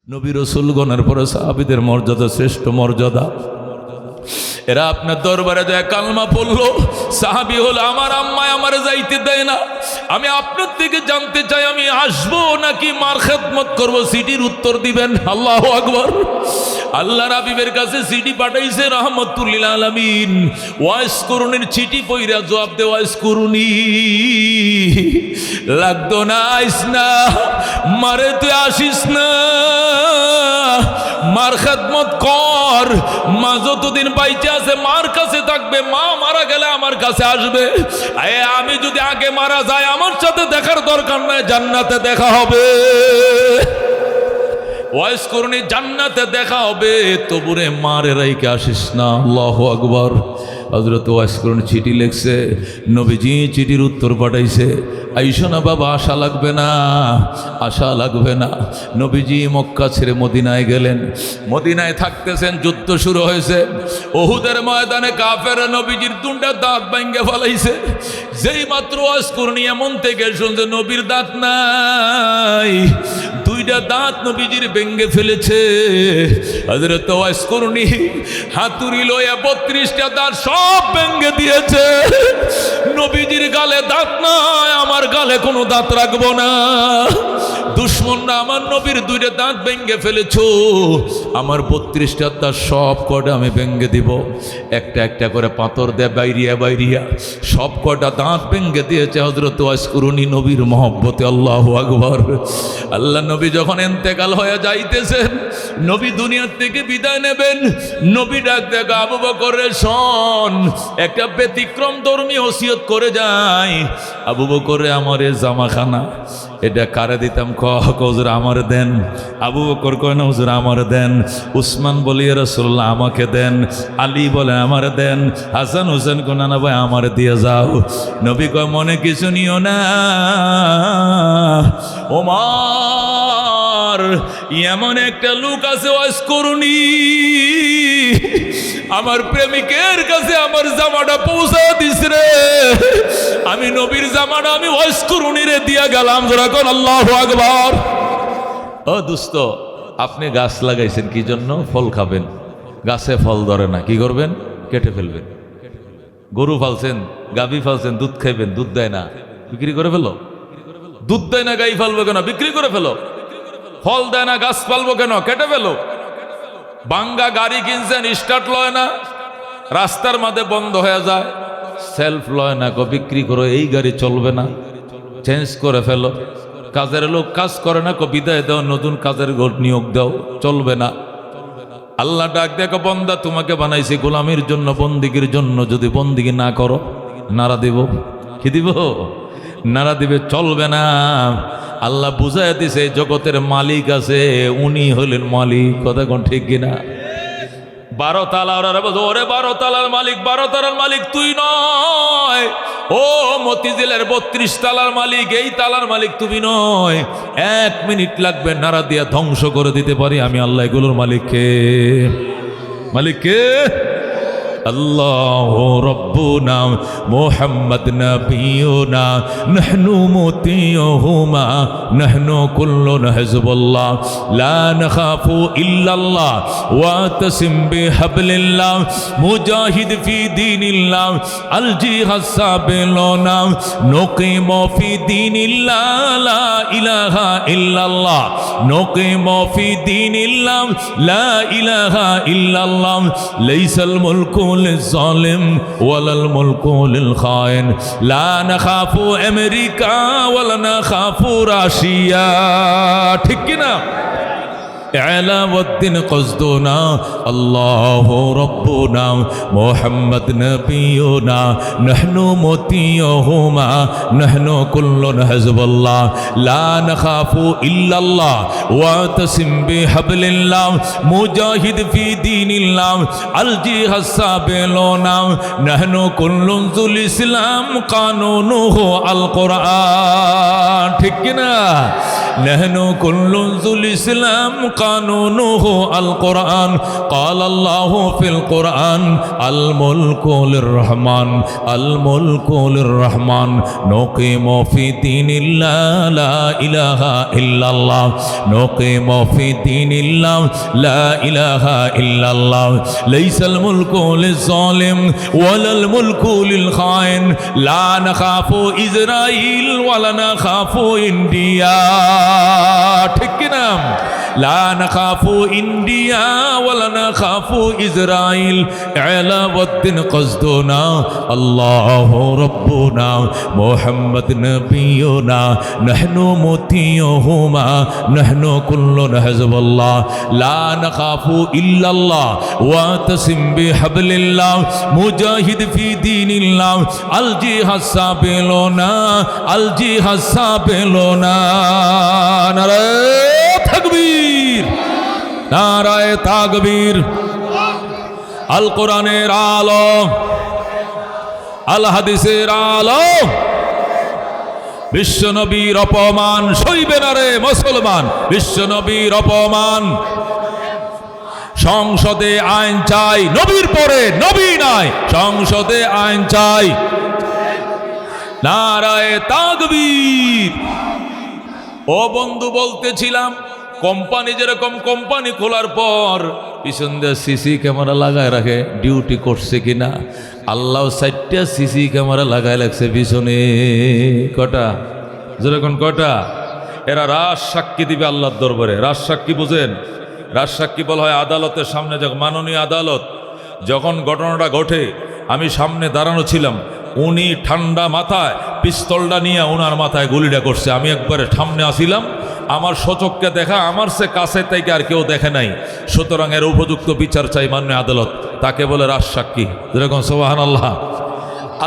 নবী রাসূলগণের পরে সাহাবীদের মর্যাদা শ্রেষ্ঠ মর্যাদা। এরা আপনার দরবারে যায় কালমা পড়লো, সাহাবী হলো আমার আম্মায় আমার যাইতে দেয় না, আমি আপনার থেকে জানতে চাই আমি আসবো নাকি মার খেদমত করবো, সিটির উত্তর দিবেন। আল্লাহু আকবার। আল্লাহর হাবিবের কাছে চিঠি পাঠাইছে রাহমাতুল লিল আলামিন, ওয়াইস করুনির চিঠি পইরা জবাব দে ওয়াইস করুনি লাগতো না, আইস না, মারে তুই আসিস না, মার খেদমত কর, মা যতদিন বাইচে আছে মার কাছে থাকবে, মা মারা গেলে আমার কাছে আসবে। আমি যদি আগে মারা যায় আমার সাথে দেখার দরকার নাই, জান্নাতে দেখা হবে। ওয়াইস করুনি জান্নাতে দেখা হবে, তবুরে মারে রাইকে আসিস না। আল্লাহু আকবার। হযরত ওয়াইস করুনি চিঠি লিখছে, নবীজি চিঠির উত্তর পাঠাইছে, আইসো না বাবা, আশা লাগবে না, আশা লাগবে না। নবীজি মক্কা ছেড়ে মদিনায় গেলেন, মদিনায় থাকতেছেন, যুদ্ধ শুরু হয়েছে। উহুদের ময়দানে কাফের নবীজির দুইটা দাঁত ভেঙে ফেলাইছে। যেই মাত্র ওয়াইস করুনি এমন থেকে শুনছে নবীর দাঁত নাই, দুইটা দাঁত নবীজির ভেঙে ফেলেছে। হযরত ওয়াইস করুনি হাতুড়ি লইয়া 32টা দাঁত সব ভেঙে দিয়েছে। নবীজির গালে দাঁত নাই, আমার গালে কোনো দাঁত রাখবো না। দুশ্মনরা আমার নবীর দুইটা দাঁত ভেঙে ফেলেছো, আমার 32টা দাঁত সব কটা আমি ভেঙে দিব। একটা একটা করে পাথর দেয় বাইরিয়া বাইরিয়া সব কটা দাঁত ভেঙে দিয়েছে হযরত ওয়াইস করুনি নবীর মহব্বতে। আল্লাহু আকবার। আল্লাহ নবী যখন ইন্তেকাল হয়ে যাইতেছেন, নবী দুনিয়ার থেকে বিদায় নেবেন, নবী ডাক দেখ আবু বকর রে শোন, একটা ব্যতিক্রম ধর্মী ওসিয়ত করে যায়। আবু বকর রে আমার এ জামাখানা এটা কারে দিতাম, হুজুর আমার দেন। আবু বকর কয় না হুজুর আমার দেন। উসমান বলি রাসূলুল্লাহ আমাকে দেন। আলী বলে আমার দেন। হাসান হোসেন কয় না ভাই আমার দিয়ে যাও। নবী কয় মনে কিছু নিও না, ওমর এমন একটা লোক আছে ওয়াইস করুনি, আমার প্রেমিকের কাছে আমার জামাটা পৌঁছা দিস রে, আমি নবীর জামাটা আমি ওয়াইস করুনি রে দিয়া গেলাম। জোরা কোন আল্লাহু আকবার। ও দোস্ত, আপনি গাছ লাগাইছেন কি জন্য? ফল খাবেন। গাছে ফল ধরে না, কি করবেন? কেটে ফেলবেন। গরু ফালছেন, গাভী ফালছেন, দুধ খাইবেন, দুধ দেয় না, বিক্রি করে ফেলো। দুধ দেয় না, গাই ফালবো কেন? বিক্রি করে ফেলো। ফল দেয় না, গাছ ফালবো কেন? কেটে ফেলো। বাঙ্গা গাড়ি কিনছেন, স্টার্ট লয় না, রাস্তার মাঝে বন্ধ হয়ে যায়, সেলফ লয় না, বিক্রি করো, এই গাড়ি চলবে না, চেঞ্জ করে ফেলো। কাজের লোক কাজ করে না, বিদায় দাও, নতুন কাজের নিয়োগ দাও, চলবে না। আল্লাহ ডাক দেখো, বন্দা তোমাকে বানাইছি গোলামির জন্য, বন্দিগির জন্য, যদি বন্দিগি না করো নাড়া দিব। কি দিব? নাড়া দিবে, চলবে না। আল্লাহ বুঝাই দিছে জগতের মালিক আছে, উনি হলেন মালিক। কথা কোন ঠিক কিনা? 12 তালা, ওরে 12 তালার মালিক, 12 তালার মালিক তুই নয়। ও মতিঝিলের 32 তালার মালিক, এই তালার মালিক তুমি নয়। 1 মিনিট লাগবে, নাড়া দিয়া ধ্বংস করে দিতে পারি আমি আল্লাহ। এগুলোর মালিককে, মালিককে আল্লাহু রব্বুনা মুহাম্মদ নবিয়ুনা নাহনু মুতিয়ুহুমা নাহনু কুল্লুন হিজবুল্লাহ লা নখাফু ইল্লাল্লাহ ওয়া তাসিম বিহাবলিল্লাহ মুজাহিদ ফি দীনিল্লাহ আল জিহাদ সাবিলুনা নুকিমু ফি দীনিল্লাহ লা ইলাহা ইল্লাল্লাহ নুকিমু ফি দীনিল্লাহ লা ইলাহা ইল্লাল্লাহ লাইসাল মুলকু লিল-যালিম ওয়ালাল মুলকু লিল-খাইন লা নাখাফু আমেরিকা ওয়ালা নাখাফু রাশিয়া। ঠিক কি না? আলাউদ্দিন কসদুনা আল্লাহু রব্বুনা মুহাম্মদ নবিয়ুনা নাহনু মুতিয়ুহুমা নাহনু কুল্লুন হিজবুল্লাহ লা নখাফু ইল্লাল্লাহ ওয়া তাসিম বিহাবলিল্লাহ মুজাহিদ ফি দীনিল্লাহ আল জিহাদ সাবিলুনা নাহনু কুল্লুন যুল ইসলাম কানুনুহু আল কোরআন। ঠিক কি না? নাহনু কুল্লুন যুল ইসলাম কানুনুহু আল কোরআন قال الله في القرآن الملك للرحمن الملك للرحمن نقيم في دين الله لا إله إلا الله نقيم في دين الله لا إله إلا الله ليس الملك للظالم ولا الملك للخائن لا نخاف إسرائيل ولا نخاف إنديا ঠিক কি না لا نخاف إنديا ولا نخاف إسرائيل علاوة قصدنا الله ربنا محمد نبينا نحن مطيعهما نحن كلنا حزب الله لا نخاف إلا الله واعتصم بحبل الله مجاهد في دين الله الجهاد سابلنا الجهاد سابلنا نعرہ তাকবীর নারায়ে তাকবীর আল কোরআনের আলো আল হাদিসের আলো বিশ্ব নবীর অপমান সইবে না রে মুসলমান বিশ্ব নবীর অপমান সংসদে আইন চাই নবীর পরে নবী নাই সংসদে আইন চাই নারায়ে তাকবীর ও বন্ধু বলতেছিলাম কোম্পানি যেরকম কোম্পানি খোলার পর পিছন দিয়ে সিসি ক্যামেরা লাগায় রাখে ডিউটি করছে কিনা আল্লাহ 60টা সিসি ক্যামেরা লাগায় লাগছে পিছনে কটা যেরকম কটা এরা রাজ সাক্ষী দিবে আল্লাহর দরবারে রাজ সাক্ষী বুঝেন রাজ সাক্ষী বলা হয় আদালতের সামনে যখন মাননীয় আদালত যখন ঘটনাটা ঘটে আমি সামনে দাঁড়ানো ছিলাম উনি ঠান্ডা মাথায় পিস্তলটা নিয়ে ওনার মাথায় গুলিটা করছে আমি একবারে সামনে আসিলাম আমার সচক্ষে দেখা আমার সে কাছে থেকে আর কেউ দেখে নাই সুতরাং এর উপযুক্ত বিচার চাই মাননীয় আদালত তাকে বলে রাজ সাক্ষী যেরকম সুবহানাল্লাহ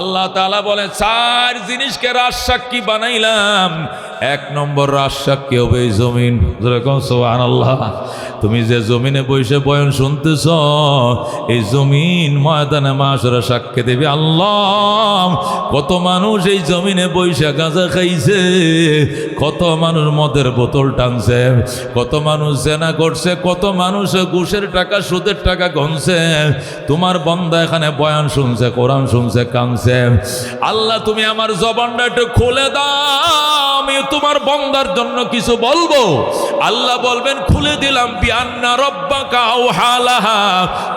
আল্লাহ তাআলা বলে চার জিনিসকে রাজ সাক্ষী বানাইলাম এক নম্বর রাজ সাক্ষী হবে এই জমিন যেরকম সুবহানাল্লাহ তুমি যে জমিনে বসে বয়ান শুনতেছ এই জমিন ময়দানে মাশরে সাক্ষী দেবে আল্লাহ কত মানুষ এই জমিনে বসে গাঁজা খাইছে কত মানুষ মদের বোতল টানছে কত মানুষ জেনা করছে কত মানুষ ঘুষের টাকা সুদের টাকা গনছে তোমার বান্দা এখানে বয়ান শুনছে কোরআন শুনছে কানছে আল্লাহ তুমি আমার জবানটা একটু খুলে দাও আমি তোমার বান্দার জন্য কিছু বলবো আল্লাহ বলবেন খুলে দিলাম বিআন্না রাব্বাকা আওহালাহা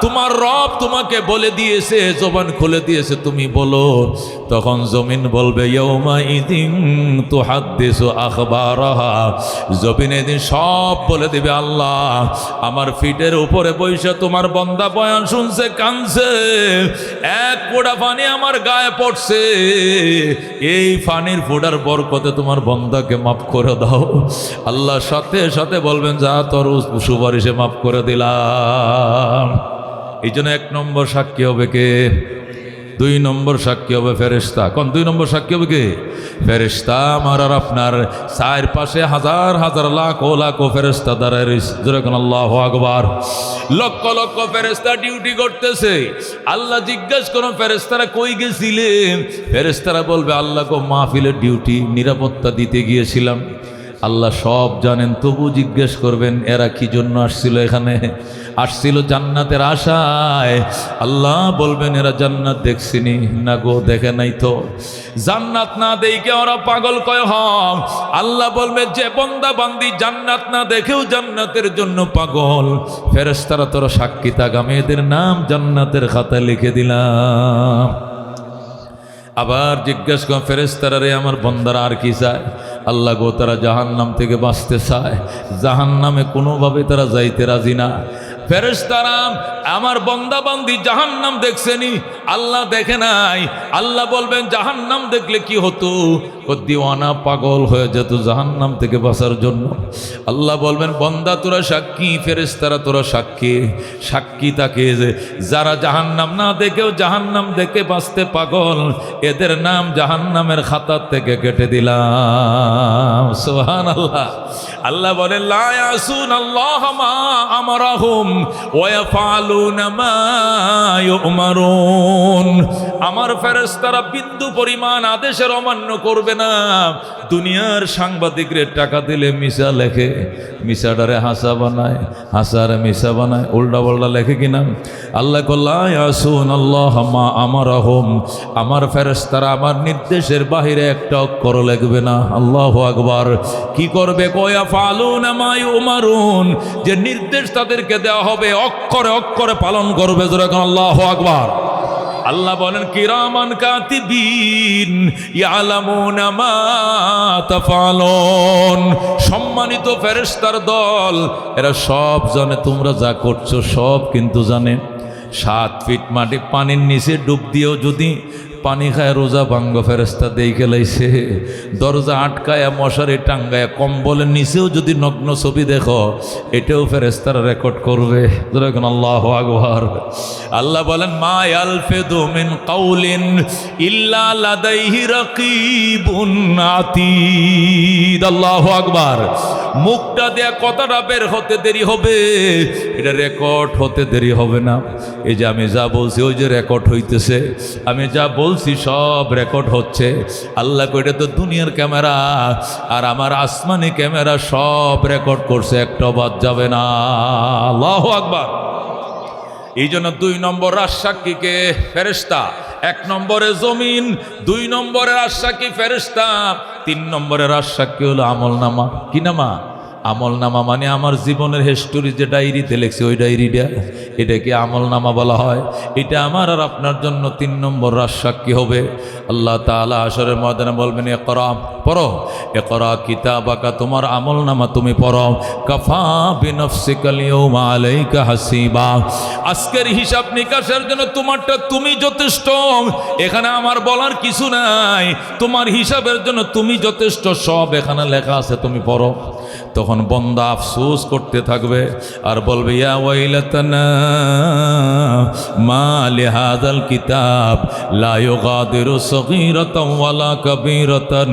তোমার রব তোমাকে বলে দিয়েছে জবান খুলে দিয়েছে তুমি বলো তখন জমিন বলবে ইয়াউমা ইদিন তুহাদ্দিসু আখবারাহা জমিনে দিন সব বলে দিবে আল্লাহ আমার ফিটের উপরে বসে তোমার বান্দা বয়ান শুনছে কানছে এক ফোঁটা পানি আমার গায়ে পড়ছে এই পানির ফোঁটার বরকতে তোমার বান্দাকে মাফ করে দাও আল্লাহ সাথে সাথে বলবেন যা তোর সুপারিশে মাফ করে দিলাম এই জন্য এক নম্বর সাক্ষী হবে কে দুই নম্বর সাক্ষী হবে ফেরেশতা কোন দুই নম্বর সাক্ষী হবে কে ফেরেশতা আমার আর আপনার চারপাশে হাজার হাজার লাখ ফেরেশতা দাঁড়ায় রয়েছে যেরকম আল্লাহু আকবার লক্ষ লক্ষ ফেরেশতা ডিউটি করতেছে আল্লাহ জিজ্ঞাসা করো ফেরেশতারা কই গেছিলেন ফেরেশতারা বলবে আল্লাহ গো মাহফিলের ডিউটি নিরাপত্তা দিতে গিয়েছিলাম আল্লাহ সব জানেন তবু জিজ্ঞেস করবেন এরা কি জন্য আসছিল এখানে আসছিল জান্নাতের আশায় আল্লাহ বলবেন এরা জান্নাত দেখছিনি না গো দেখে নাই তো জান্নাত না দেখে ওরা পাগল কয় হন আল্লাহ বলবে যে বান্দা বান্দি জান্নাত না দেখেও জান্নাতের জন্য পাগল ফেরেশতারা তোরা সাক্ষী থাক আমি এদের নাম জান্নাতের খাতায় লিখে দিলাম আবার জিজ্ঞাসা করেন ফেরেশতারা রে আমার বান্দারা আর কি চায় আল্লাহ গো তারা জাহান্নাম থেকে বাঁচতে চায় জাহান্নামে কোনোভাবে তারা যাইতে রাজি না ফেরেশতারা আমার বান্দা বান্দি জাহান্নাম দেখছেনি আল্লাহ দেখে নাই আল্লাহ বলবেন জাহান্নাম দেখলে কি হতো দিওয়ানা পাগল হয়ে যেত জাহান্নাম থেকে বাঁচার জন্য আল্লাহ বলবেন বান্দা তোরা সাক্ষী ফেরেশতারা তোরা সাক্ষী সাক্ষী তাকে যে যারা জাহান্নাম না দেখেও জাহান্নাম দেখে বাঁচতে পাগল এদের নাম জাহান্নামের খাতা থেকে কেটে দিলাম সুবহানাল্লাহ আল্লাহ বলেন লা ইয়াসুনাল্লাহ মা আমারাহুম ওয়া ইয়াফআলুনা মা ইউমারুন আমার ফেরেশতারা বিন্দু পরিমাণ আদেশের অমান্য করবে না। দুনিয়ার সাংবাদিকদের টাকা দিলে মিশা লেখে, মিশাডারে হাসা বানায়, হাসারে মিশা বানায়, উল্টা পাল্টা লেখে কিনা? আল্লাহ কল্লাহ আসুন আল্লাহ মা আমার আহম, আমার ফেরেশতারা আমার নির্দেশের বাহিরে একটা অক্ষর লিখবে না। আল্লাহু আকবার। কি করবে? কয়া ফালুন মা ইউমারুন, যে নির্দেশ তাদেরকে দেওয়া হবে অক্ষরে অক্ষরে পালন করবে। যেরকম আল্লাহু আকবার। আল্লাহ বলেন কিরামান কাতিবিন ইয়ালামুনা মা তাফালুন, সম্মানিত ফেরেশতার দল, এরা সব জানে তোমরা যা করছো, সব কিন্তু জানে। 7 ফিট মাটি পানির নিচে ডুব দিয়েও যদি পানি খায় রোজা ভাঙ্গ, ফেরেশতা দেখে লাইছে। দরজা আটকায়া মশারি টাঙ্গায়া কম্বলের নিচেও যদি নগ্ন ছবি দেখো, এটাও ফেরেশতারা রেকর্ড করবে। যেরকম আল্লাহু আকবার। আল্লাহ বলেন মা ইয়ালফিযু মিন কাউলিন ইল্লা লাদাইহি রাকিবুন আতীদ। আল্লাহু আকবার। মুখটা দেয়া কথাটা বের হতে দেরি হবে, এটা রেকর্ড হতে দেরি হবে না। এই যে আমি যা বলছি ওই যে রেকর্ড হইতেছে, আমি যা বলছি সব রেকর্ড হচ্ছে। আল্লাহ কইটা তো দুনিয়ার ক্যামেরা আর আমার আসমানি ক্যামেরা সব রেকর্ড করছে, একটা বাদ যাবে না। আল্লাহু আকবার। এই জন্য 2 নম্বর রাজসাক্ষীকে ফেরেশতা, 1 নম্বরে জমিন, 2 নম্বরে রাজসাক্ষী ফেরেশতা, 3 নম্বরে রাজসাক্ষী হলো আমলনামা। কি নামা? আমলনামা। মানে আমার জীবনের হিস্টোরি যে ডায়েরিতে লেখছে ওই ডায়েরিটা, এটাকে আমলনামা বলা হয়। এটা আমার আর আপনার জন্য 3 নম্বর রাজসাক্ষী হবে। আল্লাহ তাআলা হাশরের ময়দানে বলবেন ইকরা, পড়ো, ইকরা কিতাবাকা, তোমার আমলনামা তুমি পড়ো। কাফা বিনফসিকাল ইয়াউমা আলাইকা হাসিবা, আজকের হিসাব নিকাশের জন্য তোমারটা তুমি যথেষ্ট। এখানে আমার বলার কিছু নাই, তোমার হিসাবের জন্য তুমি যথেষ্ট, সব এখানে লেখা আছে, তুমি পড়ো। তখন বন্দা আফসোস করতে থাকবে আর বলবে ইয়া ওয়াইলাতানা মা লিহাযাল কিতাব লা ইউগাদিরু সগীরাতান ওয়ালা কাবীরাতান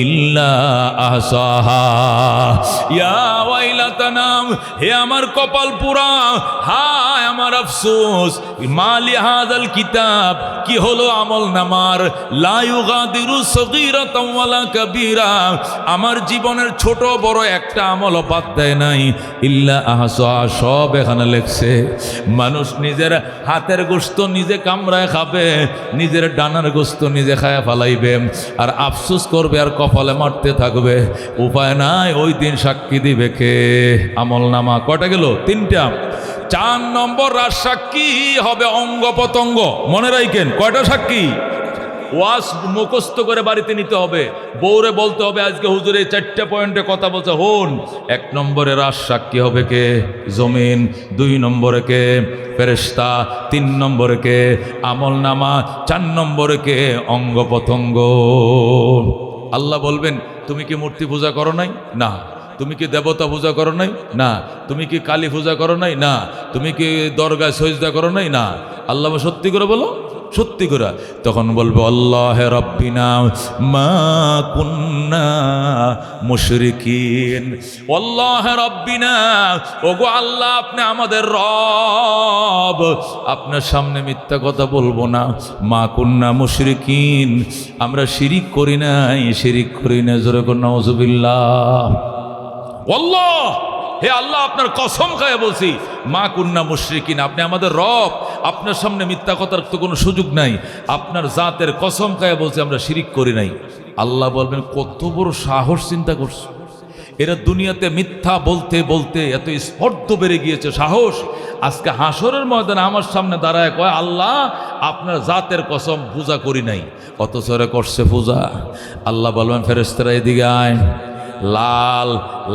ইল্লা আহসাহা। ইয়া ওয়াইলাতানা, হে আমার কপাল পুরা, হায় আমার আফসোস। মা লিহাযাল কিতাব, কি হলো আমলনামার? লা ইউগাদিরু সগীরাতান ওয়ালা কাবীরা, আমার জীবনের ছোট বড় একটা আমল বাদ দেয় নাই। ইল্লা আহসাহা, সব এখানে লেখছে। মানুষ নিজের হাতের গোশত নিজে কামড়ায় খাবে, নিজের ডানার গোশত নিজে খায়া ফালাইবে আর আফসোস করবে আর কপালে মারতে থাকবে। উপায় নাই, ওই দিন সাক্ষী দিবে কে? আমলনামা। কয়টা গেল? 3টা। 4 নম্বর রাজসাক্ষী হবে অঙ্গ প্রত্যঙ্গ। মনে রাখেন, কয়টা সাক্ষী? ওয়াজ মুখস্থ করে বাড়িতে নিতে হবে, বউরে বলতে হবে আজকে হুজুর এই 4টে পয়েন্টে কথা বলছে হন। 1 নম্বরে রাজসাক্ষী হবে কে? জমিন। 2 নম্বরে কে? ফেরেশতা। 3 নম্বরে কে? আমলনামা। 4 নম্বরে কে? অঙ্গ প্রত্যঙ্গ। আল্লাহ বলবেন তুমি কি মূর্তি পূজা করো নাই? না। তুমি কি দেবতা পূজা করো নাই? না। তুমি কি কালী পূজা করো নাই? না। তুমি কি দরগায় সজদা করো নাই? না। আল্লাহ সত্যি করে বলো, সত্যি করে। তখন বলবো আল্লাহ রাব্বিনা মা কুন্না মুশরিকিন। আল্লাহ রাব্বিনা, ওগো আল্লাহ আপনি আমাদের রব, আপনার সামনে মিথ্যা কথা বলবো না। মা কুন্না মুশরিকিন, আমরা শিরিক করি নাই, শিরিক করি না। জোরে কর নাউজুবিল্লাহ। আল্লাহ, হে আল্লাহ আপনার কসম খায় বলছি, মা কুন্না মুশরিকিন, আপনি আমাদের রব, আপনার সামনে মিথ্যা কথার তো কোনো সুযোগ নাই। আপনার জাতের কসম খায় বলছি আমরা শিরিক করি নাই। আল্লাহ বলবেন কত বড় সাহস, চিন্তা করছো? এরা দুনিয়াতে মিথ্যা বলতে বলতে এত স্পর্ধ বেড়ে গিয়েছে, সাহস। আজকে হাসরের ময়দানে আমার সামনে দাঁড়ায় কয় আল্লাহ আপনার জাতের কসম পূজা করি নাই, অথচ এরা করছে পূজা। আল্লাহ বলবেন ফেরেশতারা এদিকে আয়। লাল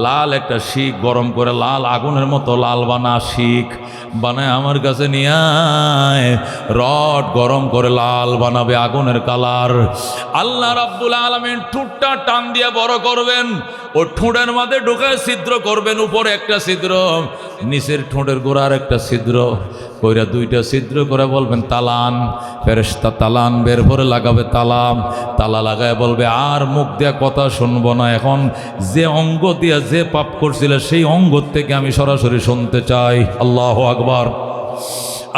লাল একটা শিখ গরম করে, লাল আগুনের মতো লাল বানা শিখ বানায় আমার কাছে নিয়ে আয়। রড গরম করে লাল বানাবে, আগুনের কালার। আল্লাহ রাব্বুল আলামিন ঠোঁটটা টান দিয়ে বড় করবেন, ও ঠোঁটের মধ্যে ঢোকায় ছিদ্র করবেন, উপরে একটা ছিদ্র, নিচের ঠোঁটের গোড়ার একটা ছিদ্র কইরা 2টা ছিদ্র করে বলবেন তালান। ফেরেশতা তালান বের করে লাগাবে তালাম, তালা লাগায় বলবে আর মুখ দিয়ে কথা শুনবো না, এখন যে অঙ্গ দিয়ে যে পাপ করছিল সেই অঙ্গ থেকে আমি সরাসরি শুনতে চাই। আল্লাহু আকবার।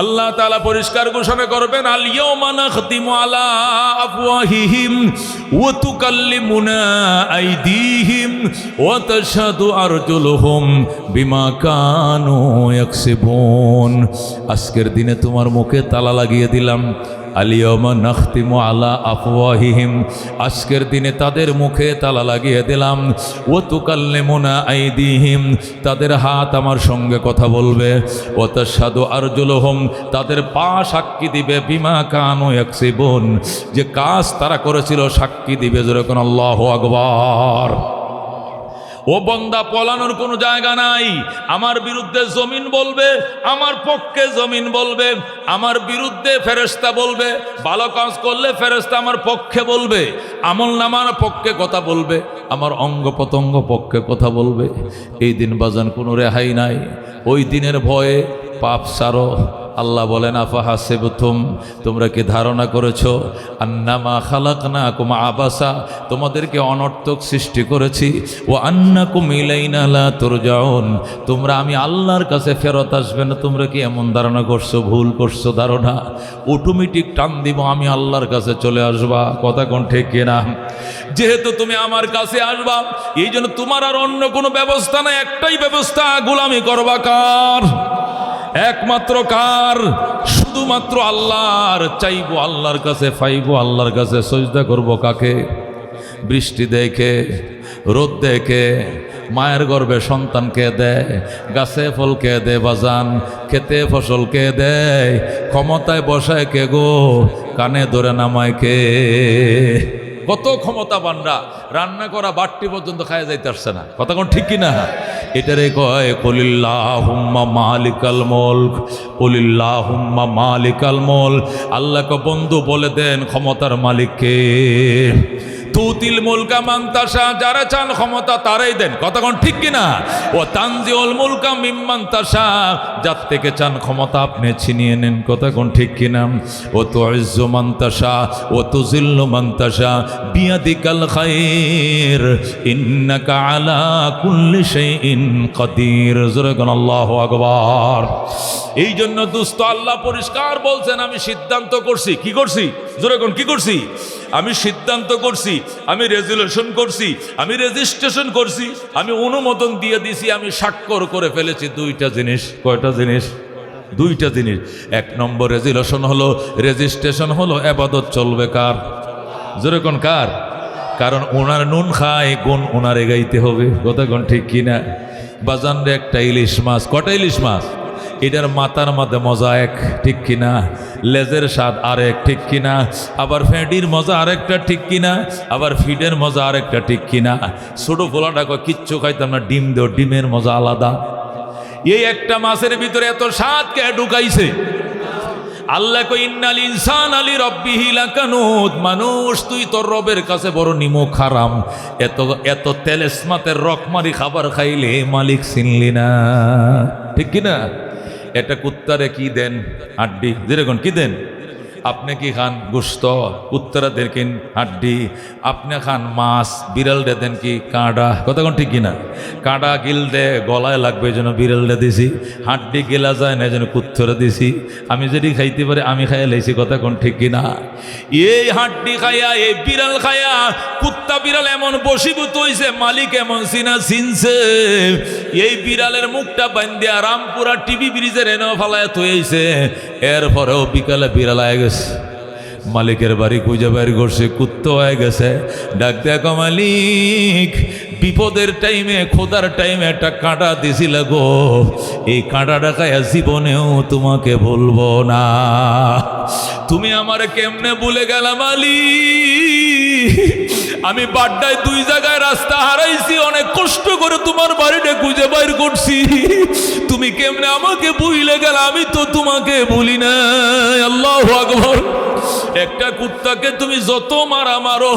আল্লাহ তাআলা পরিষ্কার ঘোষণা করবেন, আল ইয়াউমা নাখতিমু আলা আফওয়াহিহিম ওয়া তুকাল্লিমুনা আইদিহিম ওয়া তাশহাদু আরজুলুহুম বিমা কানু ইয়াকসিবুন। আজকের দিনে তোমার মুখে তালা লাগিয়ে দিলাম। আলিয়ামা নাখতিমু আলা আফওয়াহিহিম, আজকের দিনে তাদের মুখে তালা লাগিয়ে দিলাম। ওয়া তুকাল্লিমুনা আইদিহিম, তাদের হাত আমার সঙ্গে কথা বলবে। ওয়া তাশহাদু আরজুলুহুম, তাদের পা সাক্ষী দিবে। বিমা কানু ইয়াকসিবুন, যে কাজ তারা করেছিল সাক্ষী দিবে। যেরকম আল্লাহু আকবার। ও বন্দা, পলানোর কোনো জায়গা নাই। আমার বিরুদ্ধে জমিন বলবে, আমার পক্ষে জমিন বলবে। আমার বিরুদ্ধে ফেরেশতা বলবে, ভালো কাজ করলে ফেরেশতা আমার পক্ষে বলবে, আমল নামার পক্ষে কথা বলবে, আমার অঙ্গ প্রত্যঙ্গ পক্ষে কথা বলবে। এই দিন বাজান কোনো রেহাই নাই। ওই দিনের ভয়ে পাপ সারো। আল্লাহ বলেন, আফাহাসিবতুম, তোমরা কি ধারণা করেছো আন্নামা খালাকনাকুম আবাসা, তোমাদেরকে অনর্থক সৃষ্টি করেছি। ও আন্নাকুম ইলাইনা লা তুরজাউন, তোমরা আমি আল্লাহর কাছে ফেরত আসবে না। তোমরা কি এমন ধারণা করছো? ভুল করছো ধারণা। অটোমেটিক টান দিব, আমি আল্লাহর কাছে চলে আসবা। কথা কোন ঠিক কিনা? যেহেতু তুমি আমার কাছে আসবা, এই জন্য তোমার আর অন্য কোনো ব্যবস্থা নাই। একটাই ব্যবস্থা, গোলামি করবা কার? একমাত্র কার? শুধুমাত্র আল্লাহর। চাইবো আল্লাহর কাছে, পাইবো আল্লাহর কাছে। সজদা করব কাকে? বৃষ্টি দেখে, রোদ দেখে, মায়ের গর্ভে সন্তানকে দেয়, গাছে ফলকে দে বাজান, খেতে ফসলকে দেয়, ক্ষমতায় বসায় কে গো, কানে ধরে নামায় কে? কত ক্ষমতাবানরা রান্না করা বাট্টি পর্যন্ত খায় যাইতে পারছে না। কথা কোন ঠিক কিনা? এটারে কয় কুলিল্লাহুম্মা মালিকাল মুলক, কুলিল্লাহুম্মা মালিকাল মুলক। আল্লাহকে বন্ধু বলে দেন ক্ষমতার মালিককে। তুতিল মুলকা মান তাশা, যারা চান ক্ষমতা তারাই দেন। কথা কোন ঠিক কিনা? ও তানজিউল মুলকা মিম্মান তাশা, যার থেকে চান ক্ষমতা আপনি ছিনিয়ে নেন। কথা কোন ঠিক কিনা? ও তুইজ্জু মান তাশা ও তুযিল্লু মান তাশা বিয়াদিকাল খায়র ইন্নাকা আলা কুল্লি শাইইন কাদির। জোরে কোন আল্লাহু আকবার। এই জন্য দোস্ত, আল্লাহ পরিষ্কার বলছেন, আমি সিদ্ধান্ত করছি। কি করছি? জোরে কোন কি করছি? আমি সিদ্ধান্ত করছি, আমি রেজুলেশন করছি, আমি রেজিস্ট্রেশন করছি, আমি অনুমোদন দিয়ে দিছি, আমি স্বাক্ষর করে ফেলেছি। দুইটা জিনিস। কয়টা জিনিস? দুইটা জিনিস। এক নম্বর রেজুলেশন হলো, রেজিস্ট্রেশন হলো, ইবাদত চলবে কার? জোরে কোন কার? কারণ ওনার নুন খায়, গুণ ওনারে গাইতে হবে। কথা কোন ঠিক কিনা? বাজান রে, একটা ইলিশ মাছ, কটা ইলিশ মাছ? এটার মাথার মধ্যে মজা এক, ঠিক কিনা? লেজের স্বাদ আরেক, ঠিক কিনা? আবার ফেঁডির মজা আরেকটা, ঠিক কিনা? আবার ফিডের মজা আরেকটা, ঠিক কিনা? ছোট ফোলাটা কয় কিচ্ছু খাইতাম না, ডিম দেও, ডিমের মজা আলাদা। এই একটা মাছের ভিতরে এত স্বাদ কে ঢুকাইছে? আল্লাহ কই ইন্নাল ইনসানা লিরাব্বিহি লাকানুত, মানুষ তুই তোর রবের কাছে বড় নিমক হারাম। এত এত তেলেসমাতের রকমারি খাবার খাইলে মালিক চিনলি না, ঠিক কিনা? এটা কুত্তারে কি দেন? হাড্ডি। যেরকম কি দেন? আপনি কি খান? গোশত। কুত্তারা দেন কি? হাড্ডি। আপনি খান মাছ। বিড়াল দেন কি? কাঁটা। কথা কোন ঠিক কিনা? কাঁটা গিলতে গলায় লাগবে, যেন বিড়ালটা দিছি। হাড্ডি গেলা যায় না, যেন কুত্তরা দিছি। আমি যদি খাইতে পারি আমি খাইয়া লাইছি। কথা কোন ঠিক কিনা? এই হাড্ডি খাইয়া, এই বিড়াল খাইয়া কুত্তা বিড়াল এমন বশীভূত হইছে, মালিক এমন চিনছে। এই বিড়ালের মুখটা বান্ধিয়া রামপুরা টিভি ব্রিজের এনে ফালায় থইছে। এরপরেও বিকালে বিড়াল আয় গেছে, মালিকের বাড়ি খুঁজে বের করছে, কুত্তা হয়ে গেছে। ডাক দেখো মালিক, বিপদের টাইমে, খোদার টাইমে একটা কাঁটা দিছিল গো, এই কাঁটাটা খাইয়া জীবনেও তোমাকে বলবো না। তুমি আমারে কেমনে ভুলে গেলা মালিক? আমি বাড্ডায় 2 জায়গায় রাস্তা হারাইছি, অনেক কষ্ট করে তোমার বাড়িটা খুঁজে বাইর করছি। তুমি কেমনে আমাকে ভুলে গেলা? আমি তো তোমাকে ভুলি না। আল্লাহু আকবার। একটা কুত্তাকে তুমি যত মারো,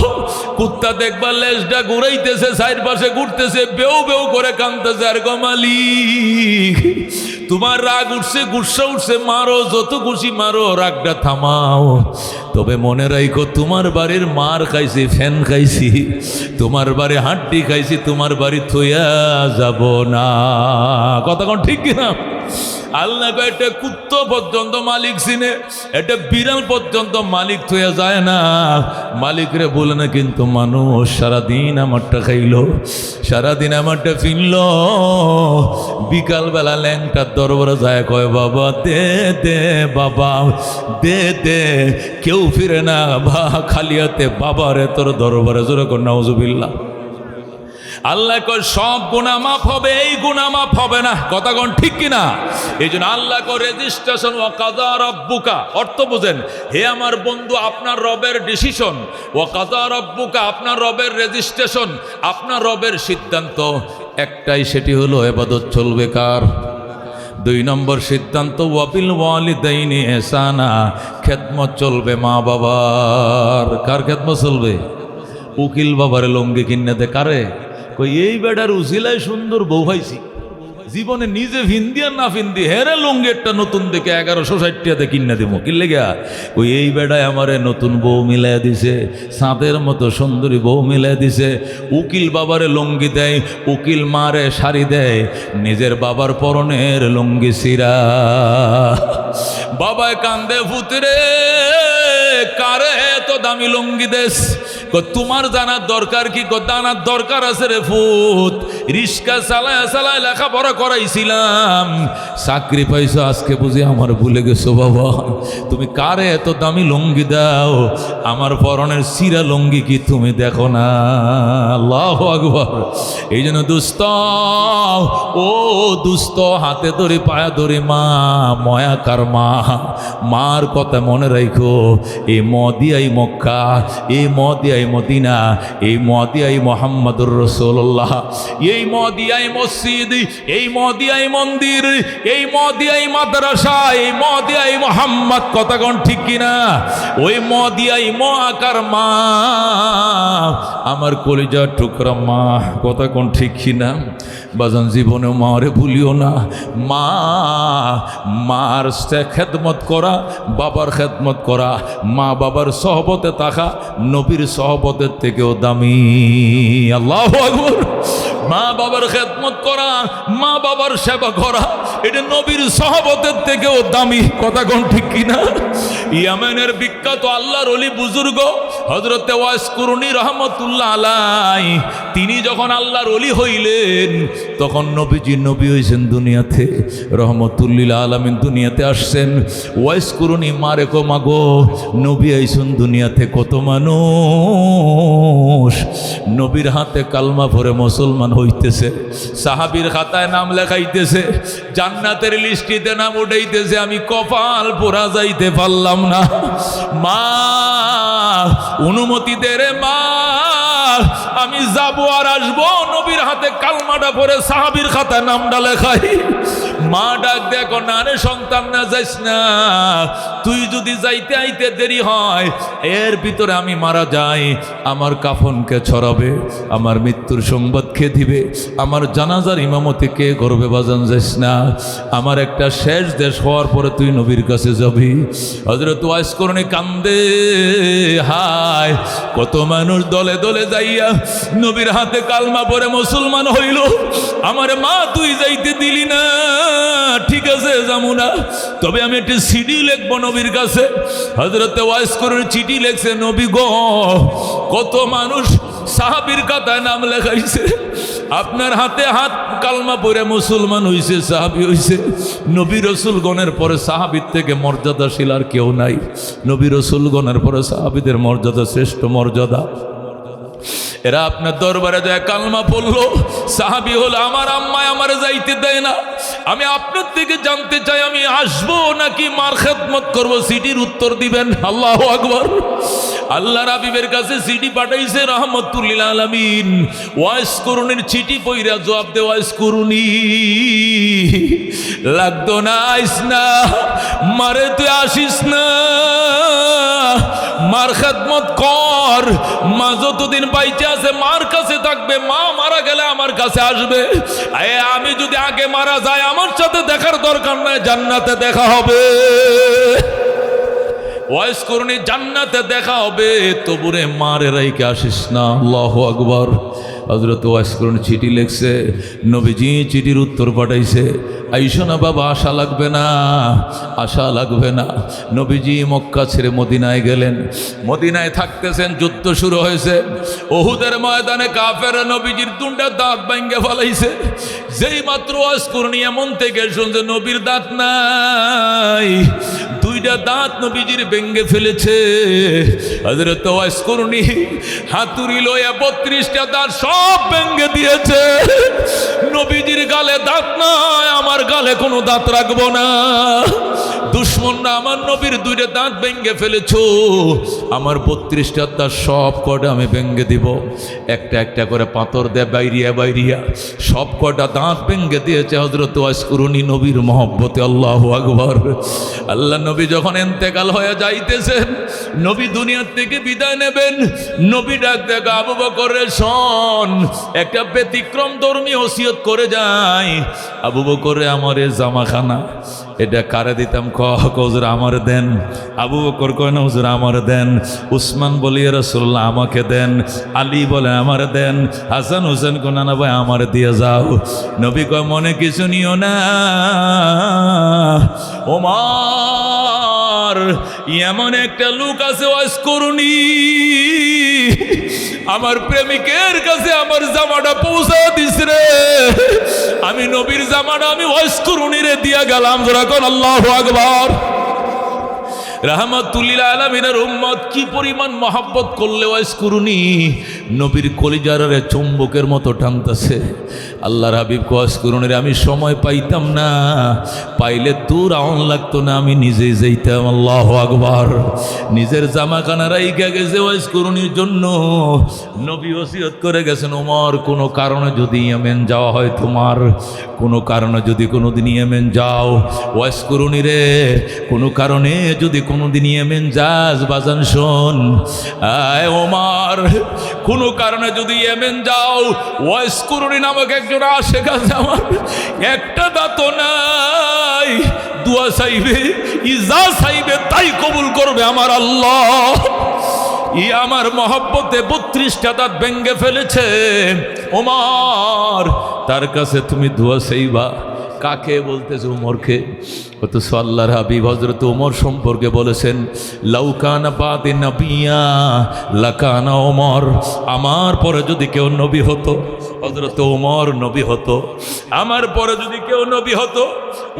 কুত্তা দেখবা লেজটা ঘুরাইতেছে, সাইড পাশে ঘুরতেছে, বেউ বেউ করে কাঁদতেছে। আর গো মালিক, তোমার রাগ উঠছে, গুসা উঠছে, মারো, যত খুশি মারো, রাগটা থামাও। তবে মনে রাখো, তোমার বাড়ির মার খাইছি, ফ্যান খাইছি, তোমার বাড়ি হাড্ডি খাইছি, তোমার বাড়ি থইয়া যাব না। কথা কোন ঠিক কিনা? আল্লাহ কয় একটা কুত্তা পর্যন্ত মালিক চিনে, একটা বিড়াল পর্যন্ত মালিক থয়ে যায় না। মালিকরে বলে না, কিন্তু মানুষ সারাদিন আমারটা খাইলো, সারাদিন আমারটা ফিরল, বিকালবেলা ল্যাংটার দরবারে যায় কয় বাবা দে দে, বাবা দে দে, কেউ ফিরে না বা খালি হাতে বাবারে তোর দরবারে, জোরে কর নাউজুবিল্লাহ। আল্লাহ কয় সব গুনাহ মাফ হবে, এই গুনাহ মাফ হবে না। কথা কোন ঠিক কিনা? এই জন্য আল্লাহ কয় রেজিস্ট্রেশন ওয়া কাযা রাব্বুকা, অর্থ বুঝেন, হে আমার বন্ধু আপনার রবের ডিসিশন, ওয়া কাযা রাব্বুকা আপনার রবের রেজিস্ট্রেশন, আপনার রবের সিদ্ধান্ত একটাই, সেটি হলো ইবাদত চলবে কার? 2 নম্বর সিদ্ধান্ত ওয়াবিল ওয়ালিদাইনি ইহসানা, খেদমত চলবে মা বাবার। কার খেদমত চলবে? উকিল বাবারে লঙ্গি কিনে দে কারে? কই এই বেটার উসিলায় সুন্দর বউ পাইছি, জীবনে নিজে ভিন্দি আর না ভিন্দি হেরে লঙ্গি একটা নতুন দেখে 1160 কিনে দিব, কিনলে গা ওই এই বেটায় আমারে নতুন বউ মিলাই দিছে, সাঁতের মতো সুন্দরী বউ মিলাই দিছে। উকিল বাবারে লঙ্গি দেয়, উকিল মারে শাড়ি দেয়, নিজের বাবার পরনের লঙ্গি সিরা। বাবায় কান্দে ফুতরে, কারে এত দামি লঙ্গি দেশ? তোমার জানার দরকার কি? জানার দরকার আছে রে ফুত, রিস্কা চালায় চালায় লেখাপড়া করাইছিলাম, চাকরি পাইছো, আজকে বুঝি আমার ভুলে গেছো বাবা। তুমি কারে এত দামি লঙ্গি দাও? আমার পরনের সিরা লঙ্গি কি তুমি দেখো না? আল্লাহু আকবার। এই জন্য দুস্থ, ও দুস্থ, হাতে ধরে পায়া ধরে মা, ময়া কার মা, মার কথা মনে রাখো। এই মদিয়াই মক্কা, এই মদিয়াই মদিনা, এই মদিয়াই মোহাম্মদুর রাসূলুল্লাহ, এই মদিয়াই মসজিদ, এই মদিয়াই মন্দির, এই মদিয়াই মাদ্রাসা, এই মদিয়াই মোহাম্মদ। কথা কোন ঠিক কিনা? ওই মদিয়াই মহাকার মা, আমার কলিজার টুকরা মা। কথা কোন ঠিক কিনা? বাজান জীবনে মারে ভুলিও না। মা, মার খেদমত করা, বাবার খেদমত করা, মা বাবার সহবতে থাকা নবীর সহবতের থেকেও দামি। আল্লাহু আকবার। মা বাবার খেদমত করা, মা বাবার সেবা করা, এটা নবীর সহবতের থেকেও দামি। কথা কোন ঠিক কিনা? ইয়ামেনের বিখ্যাত আল্লাহর ওলি বুজুর্গ হযরতে ওয়াইস কুরুনি রহমতুল্লাহ আলাইহি, তিনি যখন আল্লাহর ওলি হইলেন তখন নবীজি নবী হয়েছেন দুনিয়াতে, রহমতুল্লিল আলামিন দুনিয়াতে আসছেন। ওয়াইস কুরুনি মারে কো মাগো, নবী আইসুন দুনিয়াতে, কত মানুষ নবীর হাতে কালমা পড়ে মুসলমান হইতেছে, সাহাবীর খাতায় নাম লেখাইতেছে, জান্নাতের লিস্টিতে নাম উঠাইতেছে, আমি কপাল পোড়া যাইতে পারলাম না। মা অনুমতি দে রে মা, আমি যাবো আর আসবো, নবীর হাতে কালমাটা পরে সাহাবীর খাতায় নামটা লেখাই। মা ডাক দেখো, না রে সন্তান, না যাইস না, তুই যদি যাইতে আইতে দেরি হয়, এর ভিতরে আমি মারা যাই, আমার কাফনকে ছড়াবে, আমার মৃত্যুর সংবাদ কে দিবে, আমার জানাজার ইমামতি কে করবে? বাজান যাইস না, আমার একটা শেষ দেশ হওয়ার পরে তুই নবীর কাছে যাবি। হযরত ওয়াইস কুরুনি কান্দে, হায় কত মানুষ দলে দলে যাইয়া নবীর হাতে কালমা পড়ে মুসলমান হইল, আমার মা তুই যাইতে দিলি না। ঠিক আছে যাবো না, তবে আমি একটা চিঠি লিখবো নবীর কাছে। হযরতে ওয়াইস কুরুনি চিঠি লিখছে, নবী গো, কত মানুষ সাহাবীর খাতায় নাম লেখাইছে, আপনার হাতে হাত কালমা পড়ে মুসলমান হইছে, সাহাবী হইছে। নবী রসুলগণের পরে সাহাবীর থেকে মর্যাদাশীল আর কেউ নাই। নবী রসুলগণের পরে সাহাবীদের মর্যাদা শ্রেষ্ঠ মর্যাদা। এরা আপনার দরবারে যায় কালমা পড়লো, সাহাবী হলো, আমার আম্মায় আমার যাইতে দেয় না, আমি আপনার থেকে জানতে চাই আমি আসবো নাকি মার খেদমত করব? সিটির উত্তর দিবেন। আল্লাহু আকবার। আল্লাহর হাবিবের কাছে চিঠি পাঠাইছে রহমতুল্লিল আলামিন। ওয়াইস কুরুনির চিঠি পইরা জবাব দে, ওয়াইস কুরুনি লাগতো না, আইস না, মারে তুই আসিস না, মার খেদমত কর, মা যতদিন বাইচে আছে মার কাছে থাকবে, মা মারা গেলে আমার কাছে আসবে। আমি যদি আগে মারা যায় আমার সাথে দেখার দরকার নাই, জান্নাতে দেখা হবে। ওয়াইস কুরুনি জান্নাতে দেখা হবে, তবুরে মারে রাইকে আসিস না। আল্লাহু আকবার। হযরত ওয়াইস করুন চিঠি লিখছে, নবীজি চিঠির উত্তর পাঠাইছে। আইসো না বাবা, আশা লাগবে না, আশা লাগবে না। নবীজি মক্কা ছেড়ে মদিনায় গেলেন। মদিনায় থাকতেছেন, যুদ্ধ শুরু হয়েছে। উহুদের ময়দানে কাফেররা নবীজির দুইটা দাঁত ভেঙে ফেলাইছে। যেই মাত্র ওয়াজ করনি এমন থেকে শুনছে নবীর দাঁত নাই, দুইটা দাঁত নবীজির ভেঙে ফেলেছে। হযরত ওয়াইস করনি হাতুড়ি লইয়া 32টা দাঁত সব ভেঙে দিয়েছে। নবীজির গালে দাঁত নাই, আমার গালে কোনো দাঁত রাখবো না। দুশ্মনরা আমার নবীর দুইটা দাঁত ভেঙে ফেলেছো, আমার 32টা দাঁত সব কটা আমি ভেঙে দিব। একটা একটা করে পাথর দেয় বাইরিয়া বাইরিয়া সব কটা দাঁত ভেঙে দিয়েছে হযরত ওয়াইস করনি নবীর মহব্বতে। আল্লাহু আকবার। আল্লাহ নবী যখন ইন্তেকাল হয়ে যাইতেছেন, নবী দুনিয়ার থেকে বিদায় নেবেন, নবী ডাক দেখা আবু বকর রে শোন, একটা ব্যতিক্রম ধর্মী ওসিয়ত করে যায়। আবু বকর রে আমার এ জামাখানা এটা কারে দিতাম? হুজুর আমার দেন। আবু বকর কয় না হুজুর আমার দেন। উসমান বলি ইয়া রাসূলুল্লাহ আমাকে দেন। আলী বলে আমার দেন। হাসান হোসেন কো না ভাই আমার দিয়ে যাও। নবী কয় মনে কিছু নিও না, ওমর এমন একটা লোক আছে ওয়াজ করুনি, আমার প্রেমিকের কাছে আমার জামাটা পৌঁছা দিস রে। আমি নবীর জামাটা আমি ওয়াজ করুনি রে দিয়া গেলাম। যারা কোন আল্লাহু আকবার। রাহমাতুল্লিল আলামিনের উম্মত কি পরিমাণ মহব্বত করলে ওয়াইস করুনি নবীর কলিজারে চুম্বকের মতো টানতেছে। আল্লাহর হাবিব ওয়াইস করুনির আমি সময় পাইতাম না, পাইলে দূর আউন লাগতো না, আমি নিজেই যাইতাম। আল্লাহু আকবার। নিজের জামাখানা রাইখা গেছে ওয়াইস করুনির জন্য। নবী ওসিয়ত করে গেছেন, ওমর কোনো কারণে যদি ইয়েমেন যাওয়া হয়, তোমার কোনো কারণে যদি কোনোদিন ইয়েমেন যাও, ওয়াইস করুনি রে কোনো কারণে যদি কোনোদিন ইয়েমেন যাস বাজান শোন, আয় ওমর কোনো কারণে যদি ইয়েমেন যাও, ওয়াইস করুনি নামক একজন আশেক আছে, আমার একটা দাঁত নাই, দুয়া চাইবে, ইজা চাইবে তাই কবুল করবে আমার আল্লাহ। ই আমার মহব্বতে 32টা দাঁত ভেঙে ফেলেছে। ওমর তার কাছে তুমি দোয়া চাইবা। কাকে বলতেছে? উমরকে। অথচ আল্লাহর হাবিব হযরত উমর সম্পর্কে বলেছেন, লাউকানা বাদে নবিয়া লাকানা ওমর, আমার পরে যদি কেউ নবী হতো হযরত উমর নবী হতো। আমার পরে যদি কেউ নবী হতো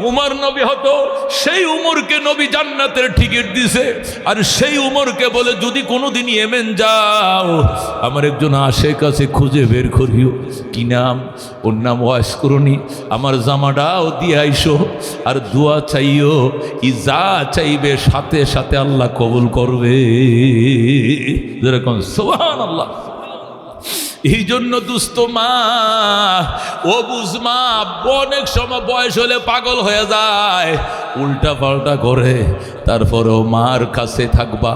উমর নবী হতো। সেই উমরকে নবী জান্নাতের টিকিট দিছে, আর সেই উমরকে বলে যদি কোনোদিন ইয়েমেন যাও আমার একজন আশেক আছে খুঁজে বের করিও। কি নাম? ওর নাম ওয়াইস করুনি। আমার জামাটাও দিয়ে আইসো, আর দোয়া চাইও, ই যা চাইবে সাথে সাথে আল্লাহ কবুল করবে। যেরকম সুবহানাল্লাহ। এই জন্য দুস্থ মা ও বুঝমা অনেক সময় বয়স হলে পাগল হয়ে যায়, উল্টা পাল্টা করে। তারপরেও মার কাছে থাকবা,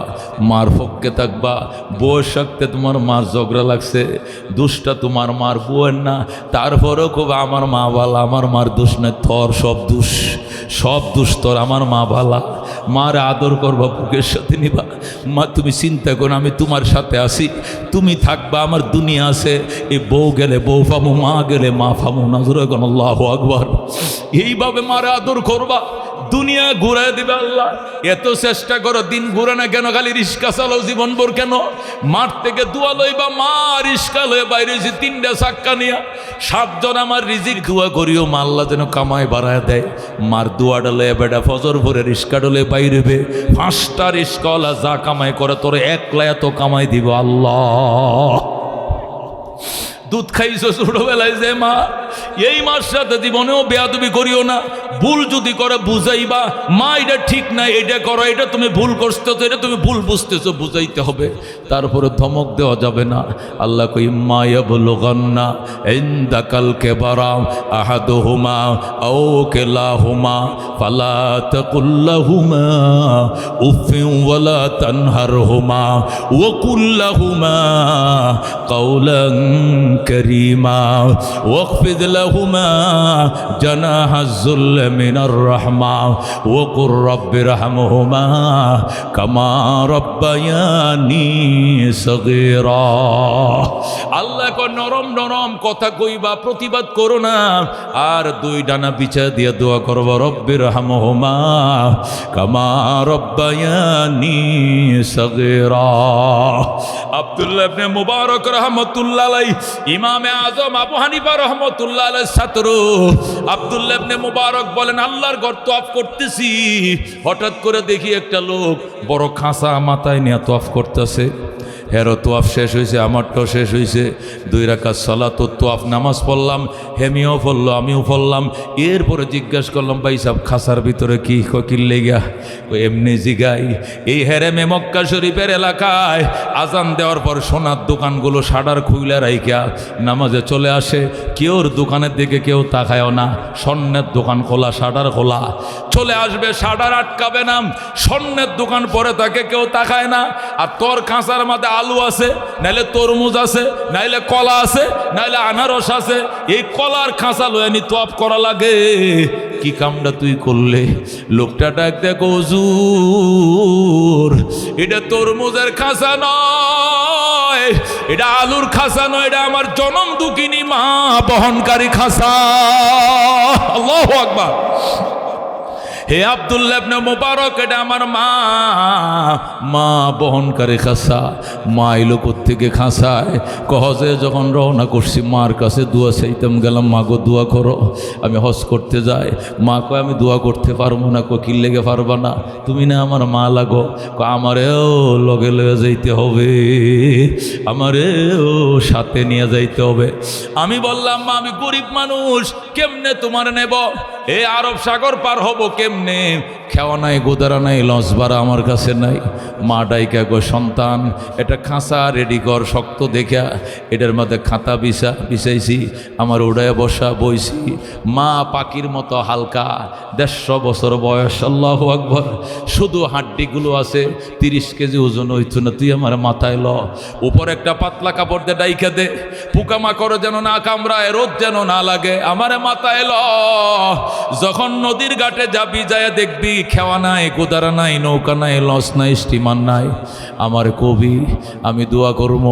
মার পক্ষে থাকবা। বয়স থাকতে তোমার মার ঝগড়া লাগছে, দুষ্টা তোমার মার বউয়ের না, তারপরেও খুব আমার মা বালা, আমার মার দোষ নেই, তোর সব দোষ, সব দোষ তোর। আমার মা বালা, মার আদর করবা, বুকের সাথে নিবা। মা তুমি চিন্তা করো, আমি তোমার সাথে আছি, তুমি থাকবা, আমার দুনিয়া আছে। এই বউ গেলে বউ পামু, মা গেলে মা পামু না। আল্লাহু আকবার। এইভাবে মারে আদর করবা, দুনিয়া ঘুরাই দিবে আল্লাহ। এত চেষ্টা করো, দিন ঘুরে না কেন? খালি রিস্কা চালাও জীবনভর কেন? মাঠ থেকে দোয়া লইবা, মা রিস্কা লয়ে বাইরে 3টা চাক্কা নিয়া 7 জন আমার রিজিক দোয়া করিও, মা আল্লাহ যেন কামাই বাড়ায় দেয়। মার দোয়াটা লয়ে বেটা ফজর ভরে রিস্কা ডলে বাইরেবে, 5টা রিস্কাওয়ালা যা কামাই করে তোর একলা এত কামাই দিব আল্লাহ। দুধ খাইছো ছোটবেলায় যে মা, এই মার সাথে জীবনেও বেয়াদবি করিও না। ভুল যদি করে বুঝাইবা, মা এটা ঠিক নাই, এটা করো, এটা তুমি ভুল করতেছো, এটা তুমি ভুল বুঝতেছো, বুঝাইতে হবে। তারপরে ধমক দেওয়া যাবে না। আল্লাহ কই মা ইয়াবলুগান্না ইনদাকাল কিবারা আহাদুহুমা আও কিলাহুমা ফালা তাকুল্লাহুমা উফিন ওয়ালা তানহারহুমা ওয়া কুল্লাহুমা কাওলান كريما واخفض لهما جناح الذل من الرحمة وقل رب ارحمهما كما ربياني صغيرا আল্লাহ কো নরম নরম কথা কইবা, প্রতিবাদ করো না, আর দুই ডানা বিছা দিয়ে দোয়া করব রব্বির হামহুমা কামা রব্বায়ানি সগীরা। আব্দুল্লাহ ইবনে মুবারক রাহমাতুল্লাহ আলাইহি ইমামে আজম আবু হানিফা রাহমাতুল্লাহ আলাইহির ছাত্র আব্দুল্লাহ ইবনে মুবারক বলেন, আল্লাহর ঘর তওয়াফ করতেছি, হঠাৎ করে দেখি একটা লোক বড় খাঁচা মাথায় নিয়ে তওয়াফ করতেছে। হেরো তোয়াফ শেষ হয়েছে, আমারটাও শেষ হয়েছে, 2 রাকাত সালাত ও তোয়াফ নামাজ পড়লাম, হেমিও পড়লো, আমিও পড়লাম। এরপরে জিজ্ঞাসা করলাম, ভাই সাহেব খাসার ভিতরে কি কিল লেগা? এমনি জিগাই এই হেরেমে মক্কা শরীফের এলাকায় আজান দেওয়ার পর সোনার দোকানগুলো শাটার খুইলা রাইখা নামাজে চলে আসে, কেউর দোকানের দিকে কেউ তাকায়ও না, স্বর্ণের দোকান খোলা, শাটার খোলা, চলে আসবে, শাটার আটকাবে না, স্বর্ণের দোকান পরে তাকে কেউ তাকায় না। আর তোর খাঁচার মাঝে আলু আছে, নাইলে তরমুজ আছে, নাইলে কলা আছে, নাইলে আনারস আছে, এই কলার খাঁচা লয়ে নি তোয়াফ করা লাগে। কি কামটা তুই করলে? লোকটা ডাক দেখো, হুজুর এটা তরমুজের খাঁচা নয়, এটা আলুর খাঁচা নয়, এটা আমার জনম দুঃখিনী মা বহনকারী খাঁচা। আল্লাহু আকবার। হে আব্দুল্লাহ ইবনে মুবারক, এটা আমার মা বহনকারী খাঁচা। মা এলো কোত্থেকে খাঁচায়? হজে যখন রওনা করছি মার কাছে দোয়া চাইতাম, গেলাম, মা গো দোয়া করো, আমি হজ করতে যাই। মা কয় আমি দোয়া করতে পারবো না। কি লেগে পারবা না? তুমি না আমার মা লাগো। আমারেও লগে লগে যাইতে হবে, আমারেও সাথে নিয়ে যাইতে হবে। আমি বললাম, মা আমি গরিব মানুষ, কেমনে তোমার নেব? এই আরব সাগর পার হব কেমনে? খেওয়া নাই, গোদারা নাই, লঞ্চ ভাড়া আমার কাছে নাই। মা ডাইকা গো, সন্তান এটা খাঁচা রেডি কর, শক্ত দেখা এটার মধ্যে খাতা বিছাইছি, আমার উড়ায় বসা বইছি। মা পাখির মতো হালকা, 150 বছর বয়স, আল্লাহু আকবার। শুধু হাড্ডিগুলো আছে, 30 কেজি ওজন হইতো না। তুই আমার মাথায় ল, উপর একটা পাতলা কাপড় দিয়ে ডাইকা দে, পোকামাকড় যেন না কামড়ায়, রোদ যেন না লাগে, আমারে মাথায় ল। যখন নদীর ঘাটে যাবি, যায় দেখবি খেওয়া নাই, গোদারা নাই, নৌকা নাই, লঞ্চ নাই, স্টিমার নাই। আমার কবি, আমি দোয়া করব,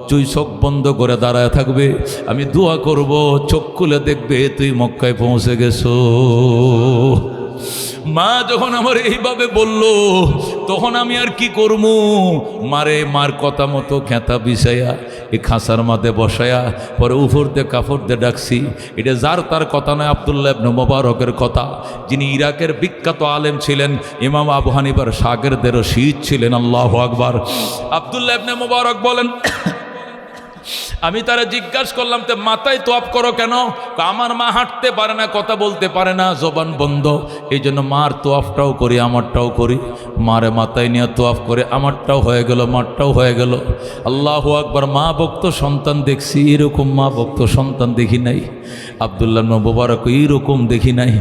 তুই চোখ বন্ধ করে দাঁড়ায় থাকবে, আমি দোয়া করব, চোখ খুলে দেখবে তুই মক্কায় পৌঁছে গেছো। মা যখন আমার এইভাবে বলল, তখন আমি আর কি করবো? মার কথা মতো খেতা বিছাইয়া এই খাঁচার মাঝে বসায়া পরে উপর দিয়ে কাপড় দিয়ে ডাকছি। এটা যার তার কথা নয়, আব্দুল্লাহ ইবনে মুবারকের কথা, যিনি ইরাকের বিখ্যাত আলেম ছিলেন, ইমাম আবু হানিফার শাগিরদেরও শীত ছিলেন। আল্লাহু আকবার। আব্দুল্লাহ ইবনে মুবারক বলেন, আমি তারা জিজ্ঞাসা করলাম, তো মাথায় তোয়াফ করো কেন? আমার মা হাঁটতে পারে না, কথা বলতে পারে না, জবান বন্ধ, এই জন্য মার তোয়াফটাও করি, আমারটাও করি। মারে মাথায় নিয়ে তোয়াফ করে, আমারটাও হয়ে গেল, মারটাও হয়ে গেল। আল্লাহু আকবার। মা ভক্ত সন্তান দেখছি, এরকম মা ভক্ত সন্তান দেখি নাই। আব্দুল্লাহ ইবনে মুবারক এইরকম দেখি নাই।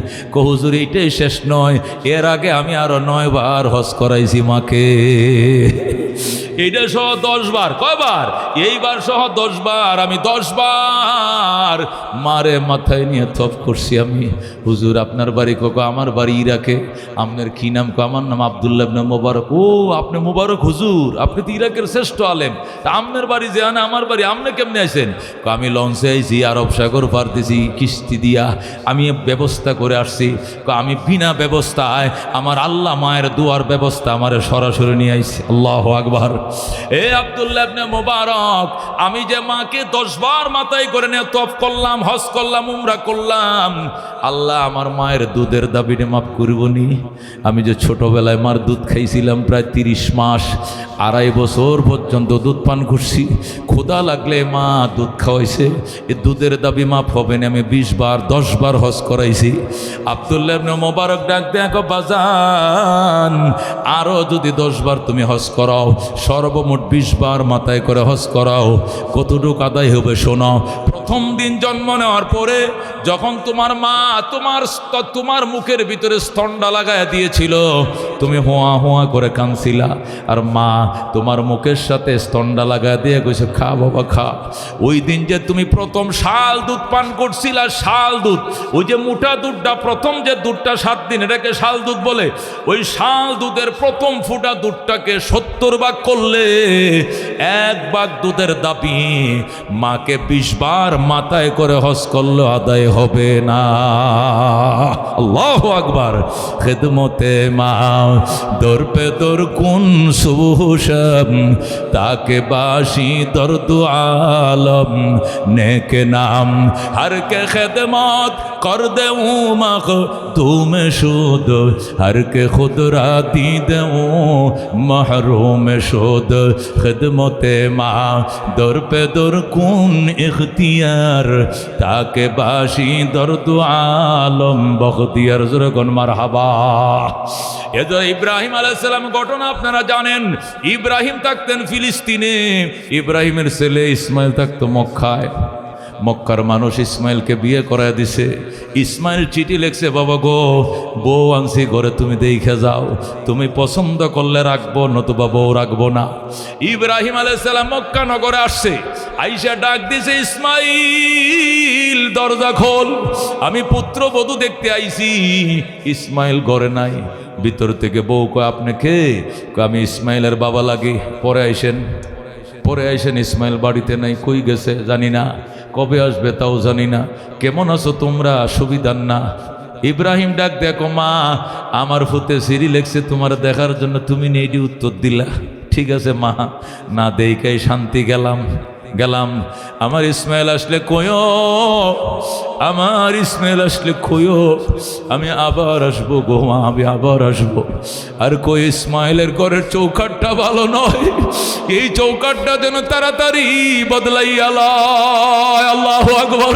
হুজুর এইটাই শেষ নয়, এর আগে আমি আরো 9 বার হজ করাইছি মাকে। এইটা সহ 10 বার। কয়বার? এইবার সহ 10 বার। আমি 10 বার মারে মাথায় নিয়ে তওয়াফ করছি আমি। হুজুর আপনার বাড়ি কো? আমার বাড়ি ইরাকে। আপনার কি নাম? কো আমার নাম আব্দুল্লাহ ইবনে মুবারক। ও আপনি মুবারক হুজুর, আপনি তো ইরাকের শ্রেষ্ঠ আলেম, তা আপনার বাড়ি যে না আমার বাড়ি, আপনি কেমনে আইছেন? আমি লঞ্চে আইছি, আরব সাগর পার দিছি কিস্তি দিয়া, আমি ব্যবস্থা করে আসছি। আমি বিনা ব্যবস্থায় আমার আল্লাহ মায়ের দুয়ার ব্যবস্থা আমার সরাসরি নিয়ে আইছি। আল্লাহু আকবার। এ আব্দুল্লাহ ইবনে মুবারক, আমি যে মাকে 10 বার মাথায় করে নিয়ে তওয়াফ করলাম, হজ করলাম, উমরা করলাম, আল্লাহ আমার মায়ের দুধের দাবিটা মাফ করবনি? আমি যে ছোটবেলায় মার দুধ খাইছিলাম প্রায় 30 মাস, 2.5 বছর পর্যন্ত দুধ পান করছি, ক্ষুধা লাগলে মা দুধ খাওয়াইছে, এ দুধের দাবি মাফ হবে না। আমি 20 বার 10 বার হজ করাইছি। আব্দুল্লাহ ইবনে মুবারক ডাক দেখো, বাজান আরো যদি 10 বার তুমি হজ করাও, সর্বমোট 20 বার মাথায় করে হজ করাও, কতটুকু আদায় হবে শোনো। প্রথম দিন জন্ম নেওয়ার পরে যখন তোমার মা তোমার মুখের ভিতরে স্তন্ডা লাগায় দিয়েছিল, তুমি হোয়া হোয়া করে কাঁদছিলা, আর মা তোমার মুখের সাথে স্তন্ডা লাগা দিয়ে কইছে খা বাবা খা। ওই দিন যে তুমি প্রথম শাল দুধ পান করছিলা, শাল দুধ, ওই যে মোটা দুধটা, প্রথম যে দুধটা 7 দিন, এটাকে শাল দুধ বলে। ওই শাল দুধের প্রথম ফুটা দুধটাকে 70 ভাগ করলে 1 ভাগ দুধের দাবি মাকে 20 বার মাথায় করে হজ করলে আদায় হবে না। আল্লাহু আকবার। খিদমতে মা দর পে দর কুন সুবুশম, তাকে বাসি দর্দ আলম নেক নাম হর কে খিদমত কর দেউ মখ তুম শুদ, হর কে খুদ রাতি দেউ মহরুম শুদ। খিদমতে মা দর পে দর কুন ইখতিয়ার, তাকে বাসি দর্দ আলম বখতিয়ার। জোরে মারহাবা। এ তো ইব্রাহিম আলাইহিস সালাম ঘটনা আপনারা জানেন। ইব্রাহিম থাকতেন ফিলিস্তিনে, ইব্রাহিমের ছেলে ইসমাইল থাকতো মক্কায়। মক্কার মানুষ ইসমাইলকে বিয়ে করায় দিছে। ইসমাইল চিঠি লিখছে, বাবা গো বউ আনছি ঘরে, তুমি দেখে যাও, তুমি পছন্দ করলে রাখবো, নতুবা বউ রাখবো না। ইব্রাহিম আলাইহিস সালাম মক্কা নগরে আসছে, আইসা ডাক দিছে, ইসমাইল দরজা খোল, আমি পুত্রবধূ দেখতে আইছি। ইসমাইল ঘরে নাই। ভিতর থেকে বউ কয়, আপনি কে? আমি ইসমাইলের বাবা লাগি, পরে আইসেন। ইসমাইল বাড়িতে নাই, কই গেছে জানি না, কবে আসবে তাও জানি না। কেমন আছো তোমরা? সুবিধার না। ইব্রাহিম ডাক দেখো, মা আমার ফুতে সিঁড়ি লেগছে তোমার দেখার জন্য, তুমি নেই উত্তর দিলা। ঠিক আছে মা, না দেখাই শান্তি গেলাম। আমার ইসমাইল আসলে কয়ো, আমার ইসমাইল আসলে কয়ো, আমি আবার আসবো গো মা, আমি আবার আসবো। আর কই ইসমাইলের ঘরের চৌকাটটা ভালো নয়, এই চৌকাটটা যেন তাড়াতাড়ি বদলাইয়া লয়। আল্লাহু আকবার।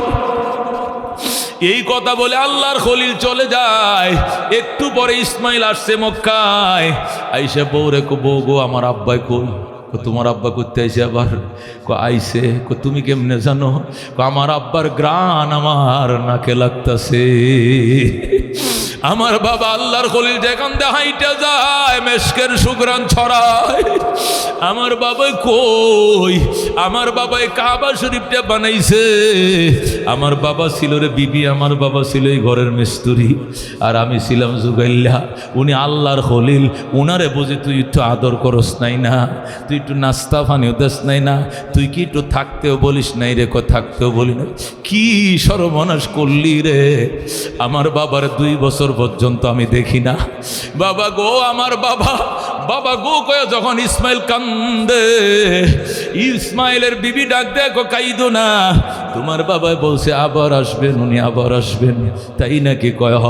এই কথা বলে আল্লাহর খলিল চলে যায়। একটু পরে ইসমাইল আসছে মক্কায়, আইসা বউরে বউ গো আমার আব্বাই কই? তোমার আব্বা করতে আইসে আবার? আইসে। তুমি কেমনে জানো? আমার আব্বার গ্রান আমার নাকে লাগতাছে। আমার বাবা আল্লাহর খলিল যেখান দিয়ে হাইটা যায় মেশকের সুগ্রান ছড়ায়। আমার বাবা কই? আমার বাবাই কাবা শরীফটা বানাইছে। আমার বাবা ছিল রে বিবি, আমার বাবা ছিল এই ঘরের মিস্ত্রি, আর আমি ছিলাম জুগাইল্লা। উনি আল্লাহর খলিল, উনারে বুঝি তুই একটু আদর করস নাই না, তুই একটু নাস্তা পানিও দেস নাই না, তুই কি একটু থাকতেও বলিস নাই রে? থাকতেও বলি না। কি সর্বনাশ করলি রে? আমার বাবার 2 বছর পর্যন্ত আমি দেখি না। বাবা গো, আমার বাবা গো কয়ে যখন ইসমাইল কান্দে, ইসমাইলের বিবি ডাক দেখো, কাইদো না, তোমার বাবা বলছে আবার আসবেন, উনি আবার আসবেন। তাই নাকি? কয় হ।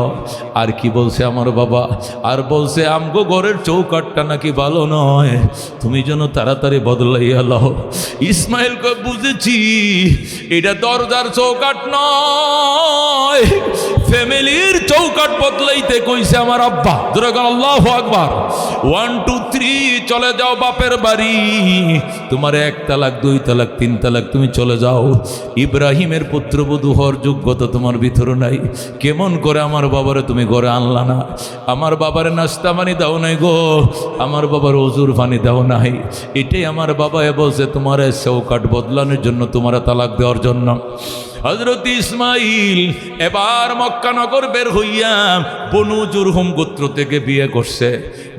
আর কি বলছে আমার বাবা? আর বলছে আমগো ঘরের চৌকাটটা নাকি ভালো নয়, তুমি যেন তাড়াতাড়ি বদলাইয়া লও। ইসমাইল কয়, বুঝেছি, এটা দরজার চৌকাট নয়, ফ্যামিলির চৌকাট বদলাইতে কইছে আমার আব্বা। আল্লাহু আকবার। 1 2 3 চলে যাও বাপের বাড়ি। তোমার 1 তালাক 2 তালাক 3 তালাক, তুমি চলে যাও। ইব্রাহিমের পুত্রবধূ হওয়ার যোগ্যতা তোমার ভিতরে নাই। কেমন করে আমার বাবারে তুমি ঘরে আনলা না? আমার বাবারে নাস্তা পানি দাও নাই গো, আমার বাবার ওজুর পানি দাও নাই। এটাই আমার বাবা বলছে তোমার চৌকাট বদলানোর জন্য, তোমার তালাক দেওয়ার জন্য। হযরত ইসমাইল এবার মক্কা নগর বের হইয়া বনু জুরহুম গোত্র থেকে বিয়ে করছে।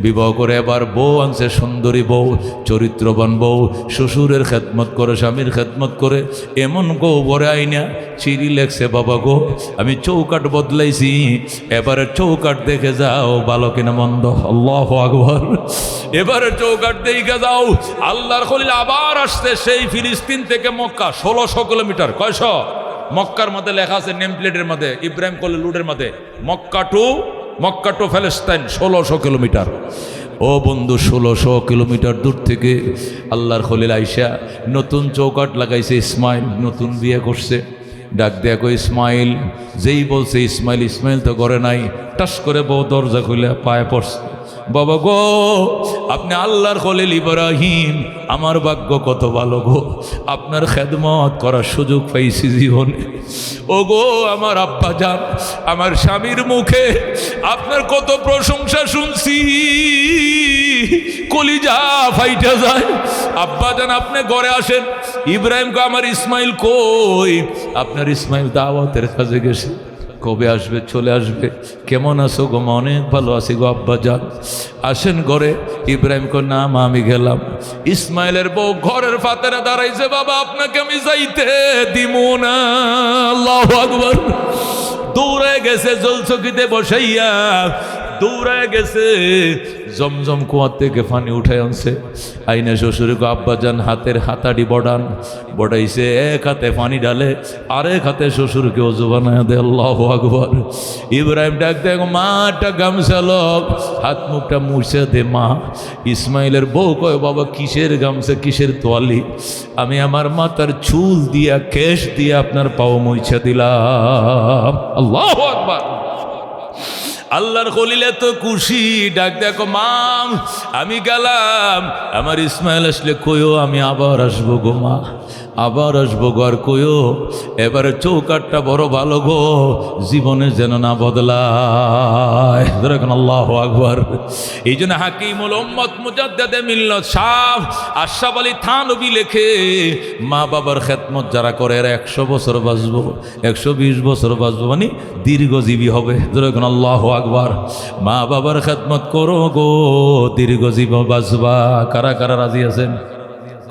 বিবাহ করে এবার বউ আনছে, সুন্দরী বউ, চরিত্রবান বউ, শ্বশুরের খেদমত করে, স্বামীর খেদমত করে। এমন গো বরে আইনা চিঠি লেখছে, বাবা গো আমি চৌকাট বদলাইছি, এবারে চৌকাট দেখে যাও ভালো কিনা মন্দ। আল্লাহু আকবার। এবারে চৌকাট দেখে যাও। আল্লাহর খলিল আবার আসছে সেই ফিলিস্তিন থেকে মক্কা, 1600 কিলোমিটার। কয়শ? মক্কার মধ্যে লেখা আছে নেম প্লেটের মধ্যে, ইব্রাহিম কলিল রুটের মধ্যে, মক্কা টু প্যালেস্টাইন 1600 কিলোমিটার। ও বন্ধু, 1600 কিলোমিটার দূর থেকে আল্লাহর খলিল আইসা নতুন চৌকাট লাগাইছে। ইসমাইল নতুন বিয়ে করছে। ডাক দেখো ইসমাইল, যেই বলছে ইসমাইল তো করে নাই, টাস করে বউ দরজা খুলে পায়ে পড়ছে। বাবা গো, আপনি আল্লাহর খলিল ইব্রাহিম, আমার ভাগ্য কত ভালো গো, আপনার খেদমত করার সুযোগ পাইছি জীবনে। ও গো আমার আব্বা জান, আমার স্বামীর মুখে আপনার কত প্রশংসা শুনছি। কলিজা ফাইটা যায়। আব্বা জান আপনি ঘরে আসেন। ইব্রাহিম কো আমার ইসমাইল কই? আপনার ইসমাইল দাওয়াতের কাজে গেছে। কবে আসবে? চলে আসবে। কেমন আছো গো? অনেক ভালো আছি গো আব্বা যান, আসেন ঘরে। ইব্রাহিম কো না মা আমি গেলাম। ইসমাইলের বউ ঘরের ফাতেরে দাঁড়াইছে, বাবা আপনাকে আমি যাইতে দিমু না। আল্লাহু আকবার। দৌড়ে গেছে জলচকিতে বসাইয়া, দৌড়ে গেছে জমজম কুয়ার থেকে পানি উঠাই আনছে। আইনে শ্বশুর গো আব্বা যান হাতের হাতাড়ি বড়াইছে, এক হাতে পানি ডালে আরেক হাতে শ্বশুরকে ওযু বানায় দে। আল্লাহু আকবার। ইব্রাহিম ডাক দেখ মাটা গামছা লোক, হাত মুখটা মুছে দে মা। ইসমাইলের বউ কয় বাবা কিসের গামছা, কিসের তোয়ালি? আমি আমার মাথার চুল দিয়া কেশ দিয়া আপনার পাও মুছে দিলাম। আল্লাহু আকবার। আল্লাহর খলিলে তো খুশি, ডাক দেখো মাম আমি গেলাম, আমার ইসমাইল আসলে কইও আমি আবার আসবো গো মা, আবার আসবো গো। আর কইও এবারে চৌকাটটা বড় ভালো গো, জীবনে যেন না বদলায়। দেখুন আল্লাহু আকবার। এই জন্য হাকিমুল উম্মত মুজাদ্দিদে মিল্লাত শাহ আশরাফ আলী থানভী লেখে মা বাবার খেদমত যারা করে এরা 100 বছর বাঁচবো, 120 বছর বাঁচবো, মানে দীর্ঘজীবী হবে। দেখুন আল্লাহু আকবার। মা বাবার খেদমত করো গো, দীর্ঘজীবী বাঁচবা। কারা কারা রাজি আছেন?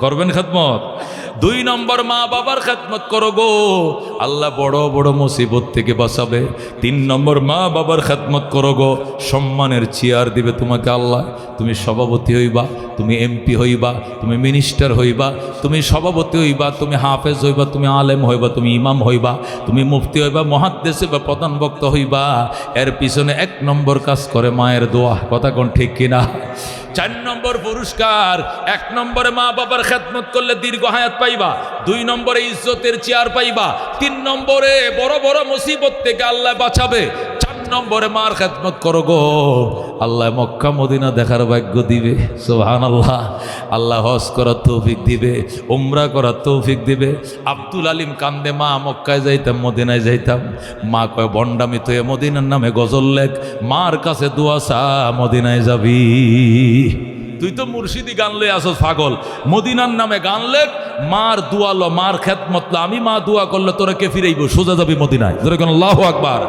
করবেন খেদমত? 2 নম্বর মা বাবার খেদমত করো গো, আল্লাহ বড় বড় মুসিবত থেকে বাঁচাবে। 3 নম্বর মা বাবার খেদমত করো গো, সম্মানের চেয়ার দিবে তোমাকে আল্লাহ। তুমি সভাপতি হইবা, তুমি এমপি হইবা, তুমি মিনিস্টার হইবা, তুমি সভাপতি হইবা, তুমি হাফেজ হইবা, তুমি আলেম হইবা, তুমি ইমাম হইবা, তুমি মুফতি হইবা, মুহাদ্দিস হইবা, প্রধান বক্তা হইবা। এর পিছনে 1 নম্বর কাজ করে মায়ের দোয়া। কথা কোন ঠিক কিনা? 4 নম্বর পুরস্কার, 1 নম্বরে মা বাবার খেদমত করলে দীর্ঘ হায়াত পাইবা, 2 নম্বরে ইজ্জতের চেয়ার পাইবা, 3 নম্বরে বড় বড় মুসিবত থেকে আল্লাহ বাঁচাবে, 4 নম্বরে মার খেদমত করো গো, আল্লাহ মক্কা মদিনা দেখার ভাগ্য দিবে। সুবহানাল্লাহ। আল্লাহ হজ করার তৌফিক দিবে, উমরা করার তৌফিক দিবে। আব্দুল আলিম কান্দে মা মক্কায় যাইতাম, মদিনায় যাইতাম। মা কয় বন্ডামি তো মদিনার নামে গজল লেখ, মার কাছে দোয়া চা, মদিনায় যাবি। তুই তো মুর্শিদি গান লই আসস পাগল, মদিনার নামে গান লেখ, মার দোয়া লো, মার খেদমত লো। আমি মা দোয়া করলে তোরা কে ফিরাইব, সোজা যাবি মদিনায়। ধরে কোন আল্লাহু আকবার।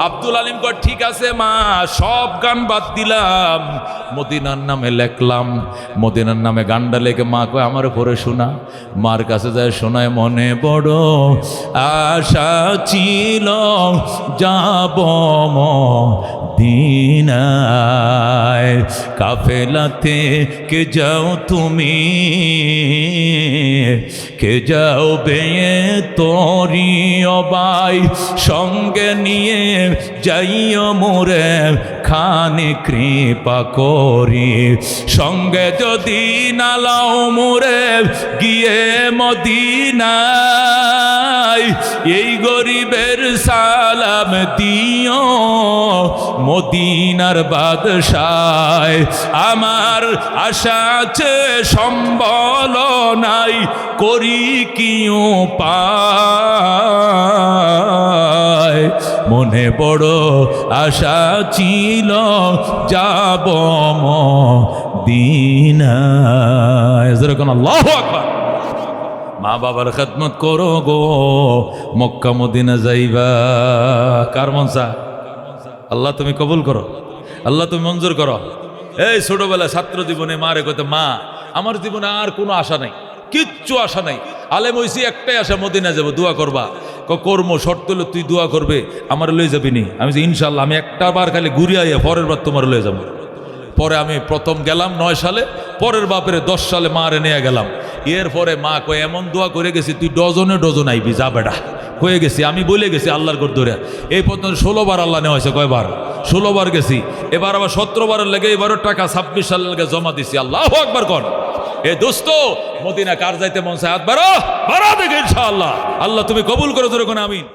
আব্দুল আলিম কয় ঠিক আছে মা, সব গান বাদ দিলাম, মদিনার নামে লেখলাম। মদিনার নামে গানটা লেখে মা কয় আমার পরে শোনা। মার কাছে যায় শোনায়, মনে বড় আশা ছিল যাব মদিনায়, কাফেলাতে কে যাও তুমি, কে যাও বেয়ে তোরি অবাই, সঙ্গে নিয়ে যাইও মোরে খানে কৃপা করি, সঙ্গে যদি নালাও মোরে গিয়ে মদিনায়, এই গরিবের সালাম দিও মদিনার বাদশায়। আমার আশা আছে সম্বল নাই, করি কি উপায়, মনে বড় আশা ছিল যাব মদিনায়। যেরকম আল্লাহু আকবার। মা বাবার খেদমত করো গো, মক্কা মদিনা যাইবা। কার মন চায়? আল্লাহ তুমি কবুল করো, আল্লাহ তুমি মঞ্জুর করো। এই ছোটবেলা ছাত্র জীবনে মারে কইতে, মা আমার জীবনে আর কোনো আশা নাই, কিচ্ছু আশা নাই, আলেম হইছি একটাই আশা, মদিনা যাবো, দোয়া করবা। কর্ম শর্ত হলো তুই দোয়া করবে আমার লয়ে যাবি নি। আমি ইনশাল্লাহ আমি একটা বার খালি ঘুরে আইয়া পরের বার তোমার লয়ে যাবো। পরে আমি প্রথম গেলাম 9 সালে, পরের বাপের 10 সালে মারে নিয়ে গেলাম। এরপরে মা কয় এমন দোয়া করে গেছি তুই ডজনে ডজন আইবি, যা বেটা হয়ে গেছি। আমি বলে গেছি আল্লাহর ঘর ধরে, এই পর্যন্ত 16 বার আল্লাহ নেওয়া হয়েছে। কয়বার? 16 বার গেছি। এবার আবার 17 বারের লেগে এবারও টাকা 26 সালের লেগে জমা দিছি। আল্লাহু আকবার কর। এ দোস্ত মদিনা কার যাইতে মন চায়? হাত বাড়া, বাড়া দেখে ইনশাআল্লাহ। আল্লাহ তুমি কবুল করো, ধরে কোন আমিন।